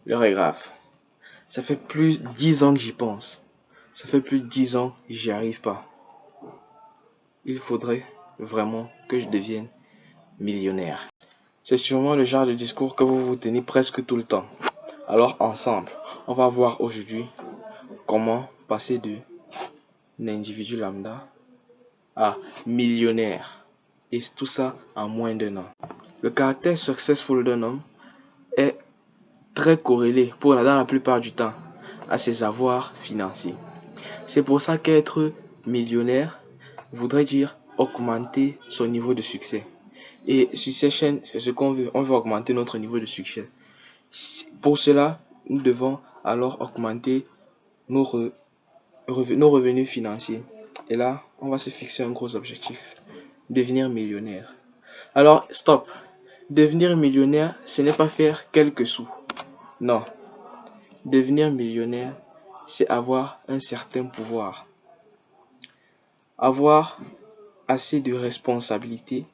L'heure est grave. Ça fait plus de 10 ans que j'y pense. Ça fait plus de 10 ans que j'y arrive pas. Il faudrait vraiment que je devienne millionnaire. C'est sûrement le genre de discours que vous vous tenez presque tout le temps. Alors ensemble, on va voir aujourd'hui comment passer d'un individu lambda à millionnaire. Et tout ça en moins d'1 an. Le caractère successful d'un homme est très corrélé dans la plupart du temps à ses avoirs financiers. C'est pour ça qu'être millionnaire voudrait dire augmenter son niveau de succès. Et sur ces chaînes, c'est ce qu'on veut. On veut augmenter notre niveau de succès. Pour cela, nous devons alors augmenter nos revenus financiers. Et là, on va se fixer un gros objectif. Devenir millionnaire. Alors, stop. Devenir millionnaire, ce n'est pas faire quelques sous. Non. Devenir millionnaire, c'est avoir un certain pouvoir. Avoir assez de responsabilités,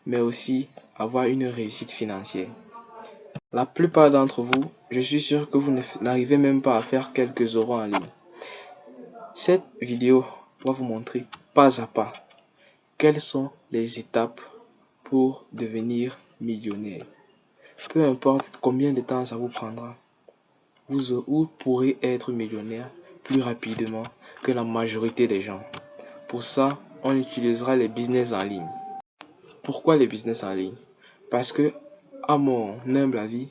mais aussi avoir une réussite financière. La plupart d'entre vous, je suis sûr que vous n'arrivez même pas à faire quelques euros en ligne. Cette vidéo va vous montrer pas à pas quelles sont les étapes pour devenir millionnaire. Peu importe combien de temps ça vous prendra, vous pourrez être millionnaire plus rapidement que la majorité des gens. Pour ça, on utilisera les business en ligne. Pourquoi les business en ligne? Parce que, à mon humble avis,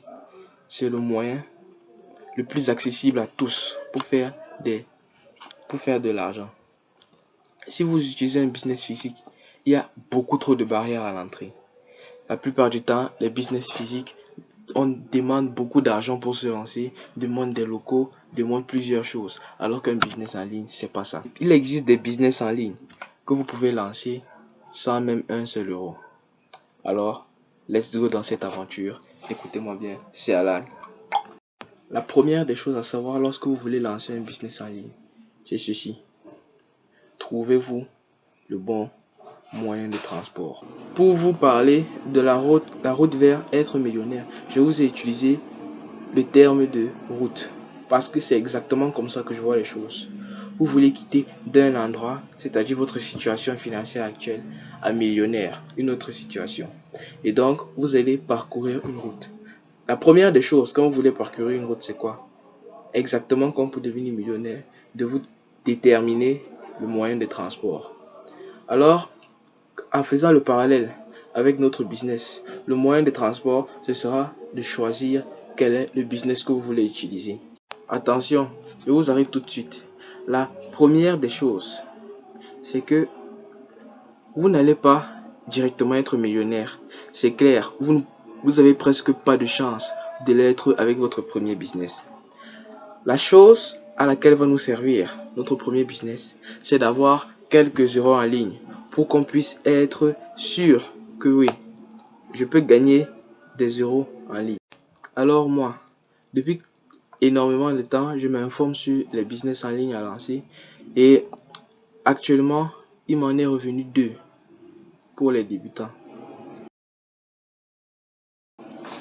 c'est le moyen le plus accessible à tous pour faire de l'argent. Si vous utilisez un business physique, il y a beaucoup trop de barrières à l'entrée. La plupart du temps, les business physiques, on demande beaucoup d'argent pour se lancer, demande des locaux, demande plusieurs choses. Alors qu'un business en ligne, c'est pas ça. Il existe des business en ligne que vous pouvez lancer sans même un seul euro. Alors, let's go dans cette aventure. Écoutez-moi bien, c'est Alan. La première des choses à savoir lorsque vous voulez lancer un business en ligne, c'est ceci. Trouvez-vous le bon moyen de transport. Pour vous parler de la route vers être millionnaire, je vous ai utilisé le terme de route parce que c'est exactement comme ça que je vois les choses. Vous voulez quitter d'un endroit, c'est-à-dire votre situation financière actuelle, à millionnaire, une autre situation. Et donc, vous allez parcourir une route. La première des choses, quand vous voulez parcourir une route, c'est quoi? Exactement comme pour devenir millionnaire, de vous déterminer le moyen de transport. Alors, en faisant le parallèle avec notre business, le moyen de transport, ce sera de choisir quel est le business que vous voulez utiliser. Attention, je vous arrive tout de suite. La première des choses, c'est que vous n'allez pas directement être millionnaire. C'est clair, vous avez presque pas de chance de l'être avec votre premier business. La chose à laquelle va nous servir notre premier business, c'est d'avoir quelques euros en ligne pour qu'on puisse être sûr que oui, je peux gagner des euros en ligne. Alors moi, depuis énormément de temps, je m'informe sur les business en ligne à lancer et actuellement, il m'en est revenu 2 pour les débutants.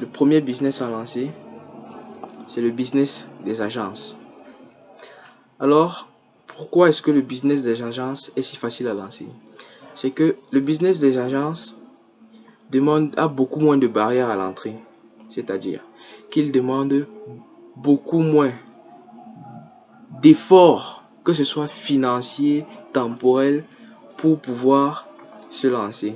Le premier business à lancer, c'est le business des agences. Alors, pourquoi est-ce que le business des agences est si facile à lancer? C'est que le business des agences a beaucoup moins de barrières à l'entrée. C'est-à-dire qu'il demande beaucoup moins d'efforts, que ce soit financier, temporel, pour pouvoir se lancer.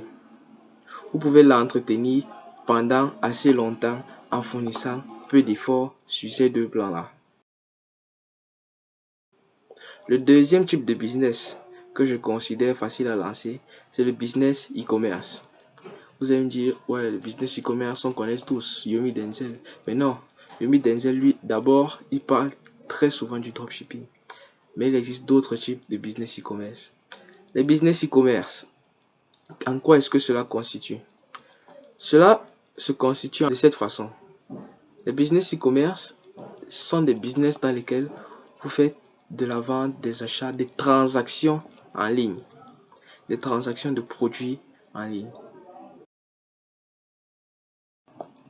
Vous pouvez l'entretenir pendant assez longtemps en fournissant peu d'efforts sur ces 2 plans-là. Le deuxième type de business que je considère facile à lancer, c'est le business e-commerce. Vous allez me dire, ouais, le business e-commerce, on connaît tous, Yomi Denzel. Mais non, Yomi Denzel, lui, d'abord, il parle très souvent du dropshipping. Mais il existe d'autres types de business e-commerce. Les business e-commerce, en quoi est-ce que cela constitue? Cela se constitue de cette façon. Les business e-commerce sont des business dans lesquels vous faites de la vente, des achats, des transactions en ligne, des transactions de produits en ligne.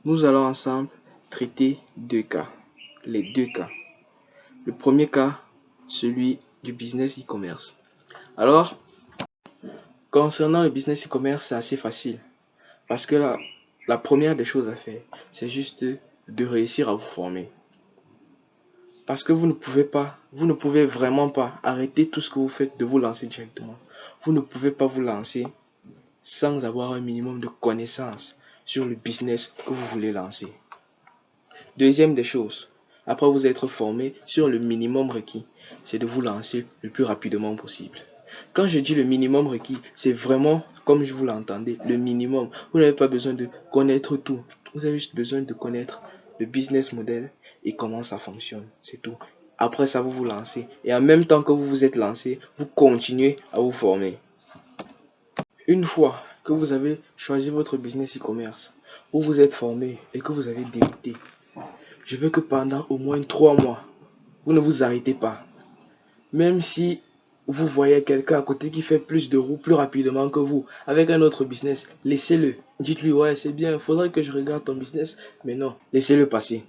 Nous allons ensemble traiter 2 cas. les deux cas. Le premier cas, celui du business e-commerce. Alors, concernant le business e-commerce, c'est assez facile. Parce que la première des choses à faire, c'est juste de réussir à vous former. Parce que vous ne pouvez vraiment pas arrêter tout ce que vous faites de vous lancer directement. Vous ne pouvez pas vous lancer sans avoir un minimum de connaissances sur le business que vous voulez lancer. Deuxième des choses, après vous être formé sur le minimum requis, c'est de vous lancer le plus rapidement possible. Quand je dis le minimum requis, c'est vraiment, comme je vous l'entendais, le minimum. Vous n'avez pas besoin de connaître tout. Vous avez juste besoin de connaître le business model et comment ça fonctionne. C'est tout. Après ça, vous vous lancez. Et en même temps que vous vous êtes lancé, vous continuez à vous former. Une fois que vous avez choisi votre business e-commerce, vous vous êtes formé et que vous avez débuté, je veux que pendant au moins 3 mois, vous ne vous arrêtez pas. Même si vous voyez quelqu'un à côté qui fait plus de roues plus rapidement que vous, avec un autre business, laissez-le. Dites-lui, ouais, c'est bien, il faudrait que je regarde ton business. Mais non, laissez-le passer.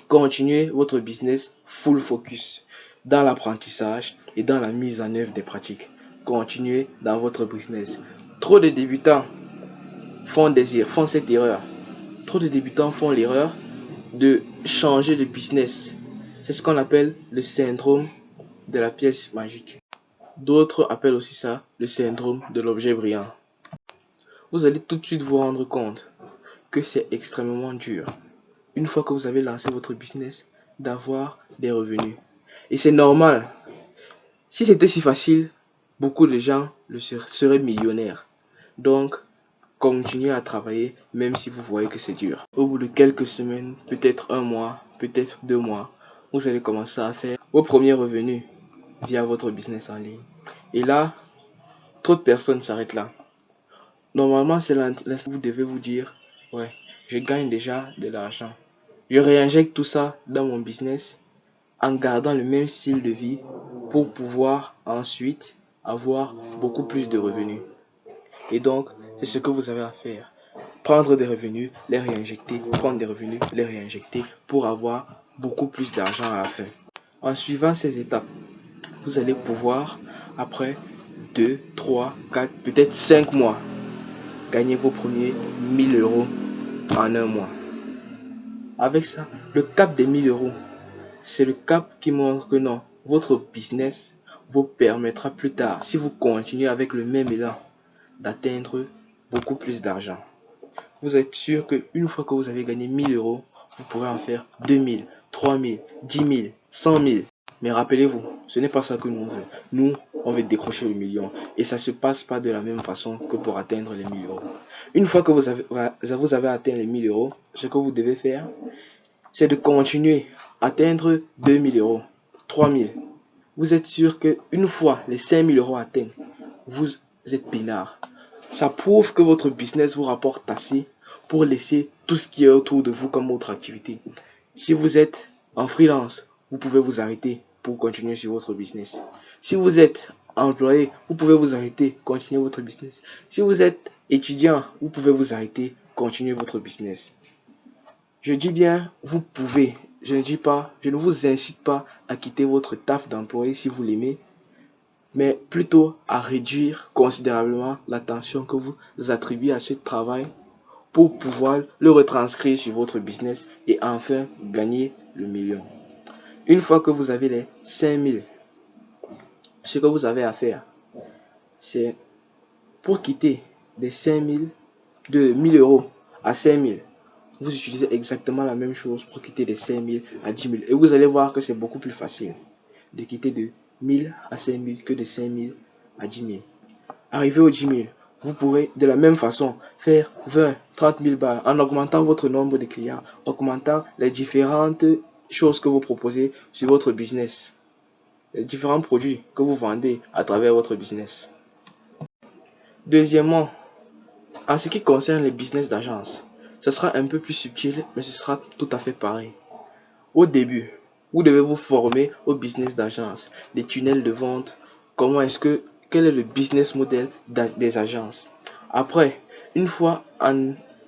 Continuez votre business full focus dans l'apprentissage et dans la mise en œuvre des pratiques. Continuez dans votre business. Trop de débutants font cette erreur. Trop de débutants font l'erreur de changer de business. C'est ce qu'on appelle le syndrome de la pièce magique. D'autres appellent aussi ça le syndrome de l'objet brillant. Vous allez tout de suite vous rendre compte que c'est extrêmement dur, une fois que vous avez lancé votre business, d'avoir des revenus. Et c'est normal. Si c'était si facile, beaucoup de gens seraient millionnaires. Donc, continuez à travailler même si vous voyez que c'est dur. Au bout de quelques semaines, peut-être un mois, peut-être 2 mois, vous allez commencer à faire vos premiers revenus via votre business en ligne. Et là, trop de personnes s'arrêtent là. Normalement, c'est là que vous devez vous dire, ouais, je gagne déjà de l'argent. Je réinjecte tout ça dans mon business en gardant le même style de vie pour pouvoir ensuite avoir beaucoup plus de revenus. Et donc, c'est ce que vous avez à faire. Prendre des revenus, les réinjecter, prendre des revenus, les réinjecter pour avoir beaucoup plus d'argent à la fin. En suivant ces étapes, vous allez pouvoir, après 2, 3, 4, peut-être 5 mois, gagner vos premiers 1 000 € en un mois. Avec ça, le cap des 1 000 €, c'est le cap qui montre que non, votre business vous permettra plus tard, si vous continuez avec le même élan, d'atteindre beaucoup plus d'argent. Vous êtes sûr qu'une fois que vous avez gagné 1 000 €, vous pourrez en faire 2 000, 3 000, 10 000, 100 000. Mais rappelez-vous, ce n'est pas ça que nous on veut. Nous, on veut décrocher le million. Et ça ne se passe pas de la même façon que pour atteindre les 1 000 €. Une fois que vous avez atteint les 1 000 €, ce que vous devez faire, c'est de continuer à atteindre 2 000 €, 3 000. Vous êtes sûr qu'une fois les 5 000 € atteints, vous êtes peinard. Ça prouve que votre business vous rapporte assez pour laisser tout ce qui est autour de vous comme autre activité. Si vous êtes en freelance, vous pouvez vous arrêter pour continuer sur votre business. Si vous êtes employé, vous pouvez vous arrêter, continuer votre business. Si vous êtes étudiant, vous pouvez vous arrêter, continuer votre business. Je dis bien, vous pouvez. Je ne vous incite pas à quitter votre taf d'employé si vous l'aimez, mais plutôt à réduire considérablement l'attention que vous attribuez à ce travail pour pouvoir le retranscrire sur votre business et enfin gagner le million. Une fois que vous avez les 5 000, ce que vous avez à faire, c'est pour quitter des 5 000, de 1 000 € à 5 000, vous utilisez exactement la même chose pour quitter de 5 000 à 10 000. Et vous allez voir que c'est beaucoup plus facile de quitter de 1 000 à 5 000 que de 5 000 à 10 000. Arrivé aux 10 000, vous pourrez de la même façon faire 20, 30 000 balles en augmentant votre nombre de clients, augmentant les différentes choses que vous proposez sur votre business, les différents produits que vous vendez à travers votre business. Deuxièmement, en ce qui concerne les business d'agence, ce sera un peu plus subtil, mais ce sera tout à fait pareil. Au début, vous devez vous former au business d'agence, les tunnels de vente, quel est le business model des agences. Après, une fois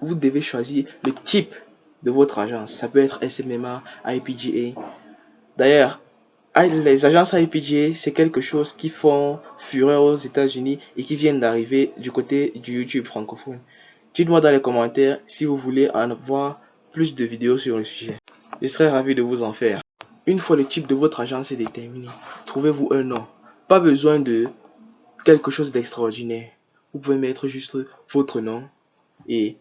vous devez choisir le type de votre agence. Ça peut être SMMA, IPGA. D'ailleurs, les agences IPGA, c'est quelque chose qui font fureur aux États-Unis et qui viennent d'arriver du côté du YouTube francophone. Dites-moi dans les commentaires si vous voulez en voir plus de vidéos sur le sujet. Je serais ravi de vous en faire. Une fois le type de votre agence est déterminé, trouvez-vous un nom. Pas besoin de quelque chose d'extraordinaire. Vous pouvez mettre juste votre nom et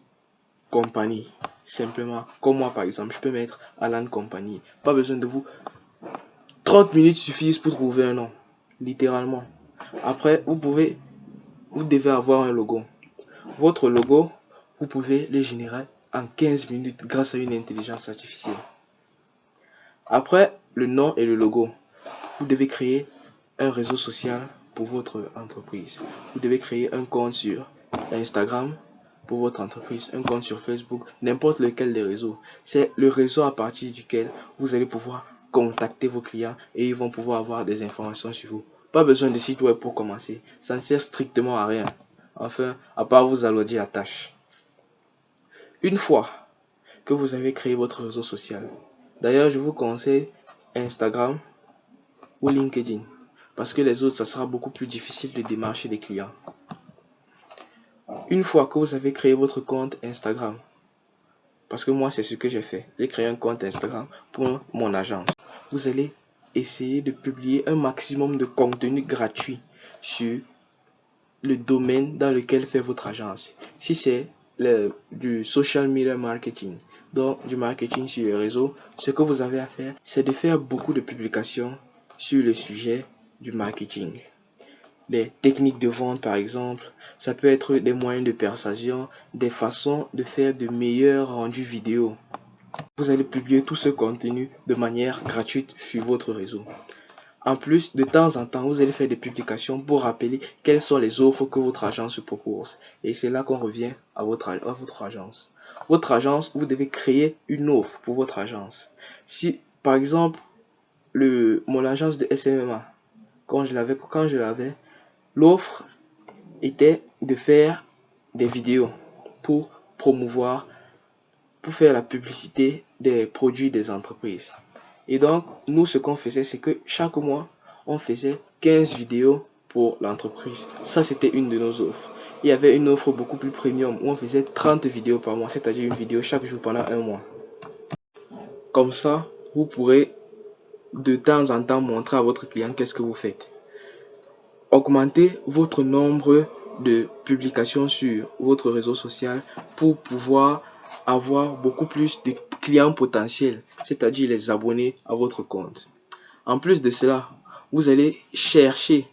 compagnie. Simplement, comme moi par exemple, je peux mettre Alan Compagnie. Pas besoin de vous. 30 minutes suffisent pour trouver un nom. Littéralement. Après, vous devez avoir un logo. Votre logo, vous pouvez le générer en 15 minutes grâce à une intelligence artificielle. Après le nom et le logo, vous devez créer un réseau social pour votre entreprise. Vous devez créer un compte sur Instagram pour votre entreprise, un compte sur Facebook, n'importe lequel des réseaux. C'est le réseau à partir duquel vous allez pouvoir contacter vos clients et ils vont pouvoir avoir des informations sur vous. Pas besoin de site web pour commencer. Ça ne sert strictement à rien. Enfin, à part vous alourdir la tâche. Une fois que vous avez créé votre réseau social, d'ailleurs, je vous conseille Instagram ou LinkedIn. Parce que les autres, ça sera beaucoup plus difficile de démarcher des clients. Une fois que vous avez créé votre compte Instagram, parce que moi, c'est ce que j'ai fait. J'ai créé un compte Instagram pour mon agence. Vous allez essayer de publier un maximum de contenu gratuit sur le domaine dans lequel fait votre agence. Si c'est du social media marketing, donc du marketing sur les réseaux, ce que vous avez à faire, c'est de faire beaucoup de publications sur le sujet du marketing. Des techniques de vente par exemple, ça peut être des moyens de persuasion, des façons de faire de meilleurs rendus vidéo. Vous allez publier tout ce contenu de manière gratuite sur votre réseau. En plus, de temps en temps, vous allez faire des publications pour rappeler quelles sont les offres que votre agence propose. Et c'est là qu'on revient à votre agence. Votre agence, vous devez créer une offre pour votre agence. Si, par exemple, mon agence de SMMA, quand je l'avais, l'offre était de faire des vidéos pour promouvoir, pour faire la publicité des produits des entreprises. Et donc, nous, ce qu'on faisait, c'est que chaque mois, on faisait 15 vidéos pour l'entreprise. Ça, c'était une de nos offres. Il y avait une offre beaucoup plus premium où on faisait 30 vidéos par mois, c'est-à-dire une vidéo chaque jour pendant un mois. Comme ça, vous pourrez de temps en temps montrer à votre client qu'est-ce que vous faites. Augmentez votre nombre de publications sur votre réseau social pour pouvoir avoir beaucoup plus de clients potentiels, c'est-à-dire les abonnés à votre compte. En plus de cela, vous allez chercher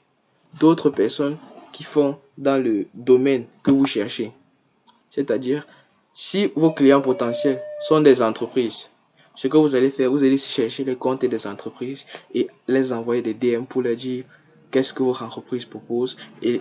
d'autres personnes qui font dans le domaine que vous cherchez. C'est-à-dire, si vos clients potentiels sont des entreprises, ce que vous allez faire, vous allez chercher les comptes des entreprises et les envoyer des DM pour leur dire qu'est-ce que votre entreprise propose et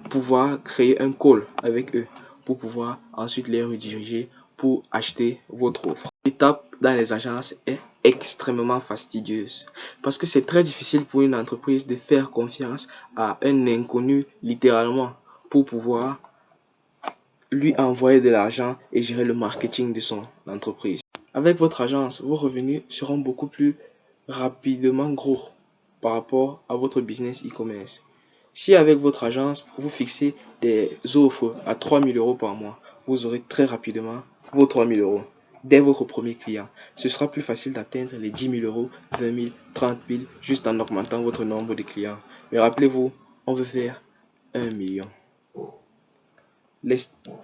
pouvoir créer un call avec eux pour pouvoir ensuite les rediriger pour acheter votre offre. L'étape dans les agences est extrêmement fastidieuse parce que c'est très difficile pour une entreprise de faire confiance à un inconnu littéralement pour pouvoir lui envoyer de l'argent et gérer le marketing de son entreprise. Avec votre agence, vos revenus seront beaucoup plus rapidement gros par rapport à votre business e-commerce. Si avec votre agence, vous fixez des offres à 3 000 € par mois, vous aurez très rapidement vos 3 000 € dès votre premier client. Ce sera plus facile d'atteindre les 10 000 €, 20 000, 30 000 juste en augmentant votre nombre de clients. Mais rappelez-vous, on veut faire 1 million.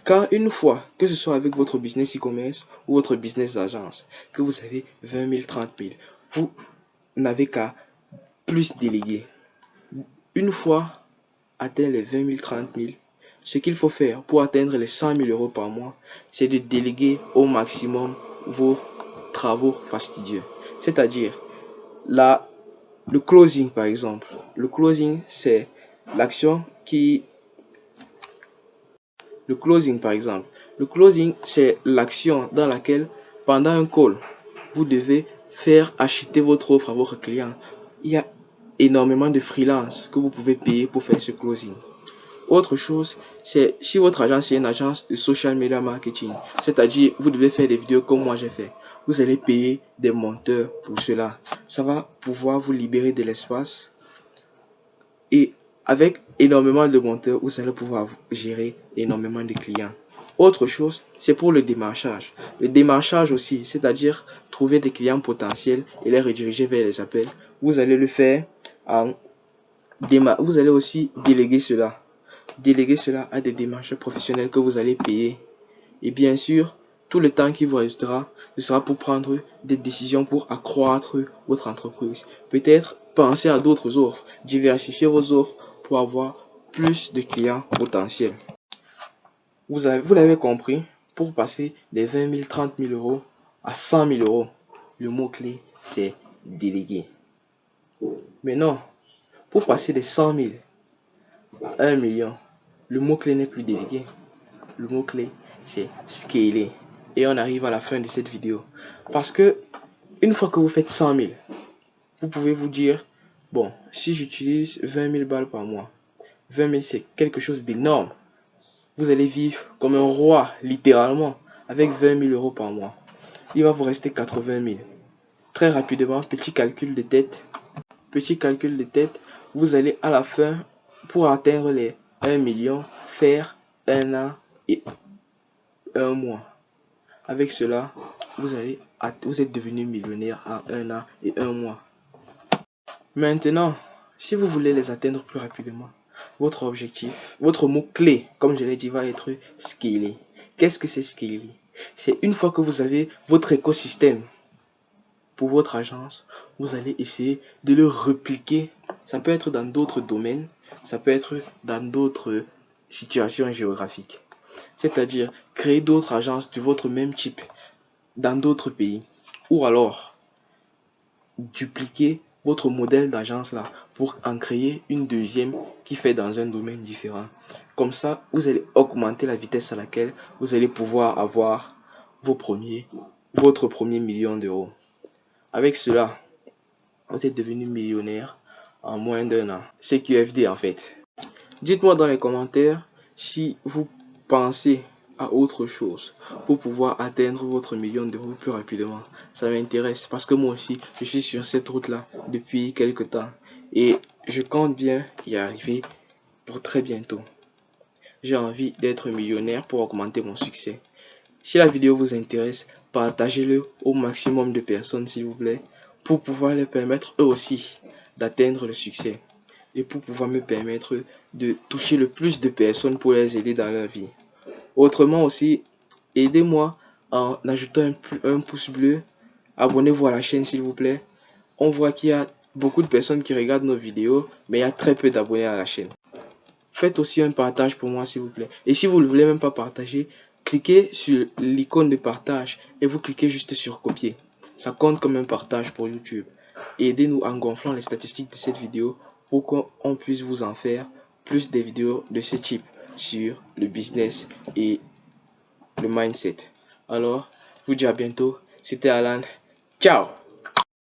Quand une fois, que ce soit avec votre business e-commerce ou votre business d'agence, que vous avez 20 000, 30 000, vous n'avez qu'à plus déléguer. Une fois atteint les 20 000, 30 000, ce qu'il faut faire pour atteindre les 100 000 € par mois, c'est de déléguer au maximum vos travaux fastidieux. C'est-à-dire, le closing par exemple. Le closing, c'est l'action qui... Le closing par exemple. Le closing, c'est l'action dans laquelle, pendant un call, vous devez faire acheter votre offre à votre client. Il y a énormément de freelance que vous pouvez payer pour faire ce closing. Autre chose, c'est si votre agence est une agence de social media marketing, c'est-à-dire vous devez faire des vidéos comme moi j'ai fait. Vous allez payer des monteurs pour cela. Ça va pouvoir vous libérer de l'espace et avec énormément de monteurs, vous allez pouvoir gérer énormément de clients. Autre chose, c'est pour le démarchage. Le démarchage aussi, c'est-à-dire trouver des clients potentiels et les rediriger vers les appels. Vous allez le faire en vous allez aussi déléguer cela. Déléguer cela à des démarcheurs professionnels que vous allez payer. Et bien sûr, tout le temps qui vous restera, ce sera pour prendre des décisions pour accroître votre entreprise. Peut-être penser à d'autres offres, diversifier vos offres pour avoir plus de clients potentiels. Vous l'avez compris, pour passer des 20 000, 30 000 euros à 100 000 euros, le mot-clé, c'est déléguer. Mais non, pour passer des 100 000 à 1 million, le mot-clé n'est plus délégué. Le mot-clé, c'est scaler. Et on arrive à la fin de cette vidéo. Parce que, une fois que vous faites 100 000, vous pouvez vous dire, bon, si j'utilise 20 000 balles par mois, 20 000 c'est quelque chose d'énorme. Vous allez vivre comme un roi, littéralement, avec 20 000 euros par mois. Il va vous rester 80 000. Très rapidement, petit calcul de tête. Petit calcul de tête, vous allez à la fin, pour atteindre les 1 million, faire 1 an et 1 mois. Avec cela, vous êtes devenu millionnaire en 1 an et 1 mois. Maintenant, si vous voulez les atteindre plus rapidement, votre objectif, votre mot-clé, comme je l'ai dit, va être scaler. Qu'est-ce que c'est scaler? C'est une fois que vous avez votre écosystème pour votre agence, vous allez essayer de le répliquer. Ça peut être dans d'autres domaines, ça peut être dans d'autres situations géographiques. C'est-à-dire créer d'autres agences de votre même type dans d'autres pays. Ou alors, dupliquer votre modèle d'agence là pour en créer une deuxième qui fait dans un domaine différent. Comme ça, vous allez augmenter la vitesse à laquelle vous allez pouvoir avoir votre premier million d'euros. Avec cela, vous êtes devenu millionnaire en moins d'1 an. C'est QFD en fait. Dites-moi dans les commentaires si vous pensez à autre chose pour pouvoir atteindre votre million d'euros plus rapidement. Ça m'intéresse parce que moi aussi, je suis sur cette route-là depuis quelques temps et je compte bien y arriver pour très bientôt. J'ai envie d'être millionnaire pour augmenter mon succès. Si la vidéo vous intéresse, partagez-le au maximum de personnes s'il vous plaît pour pouvoir les permettre eux aussi d'atteindre le succès et pour pouvoir me permettre de toucher le plus de personnes pour les aider dans leur vie. Autrement aussi, aidez-moi en ajoutant un pouce bleu. Abonnez-vous à la chaîne s'il vous plaît. On voit qu'il y a beaucoup de personnes qui regardent nos vidéos, mais il y a très peu d'abonnés à la chaîne. Faites aussi un partage pour moi s'il vous plaît. Et si vous ne voulez même pas partager, cliquez sur l'icône de partage et vous cliquez juste sur copier. Ça compte comme un partage pour YouTube. Aidez-nous en gonflant les statistiques de cette vidéo pour qu'on puisse vous en faire plus des vidéos de ce type sur le business et le mindset. Alors, je vous dis à bientôt. C'était Alan. Ciao!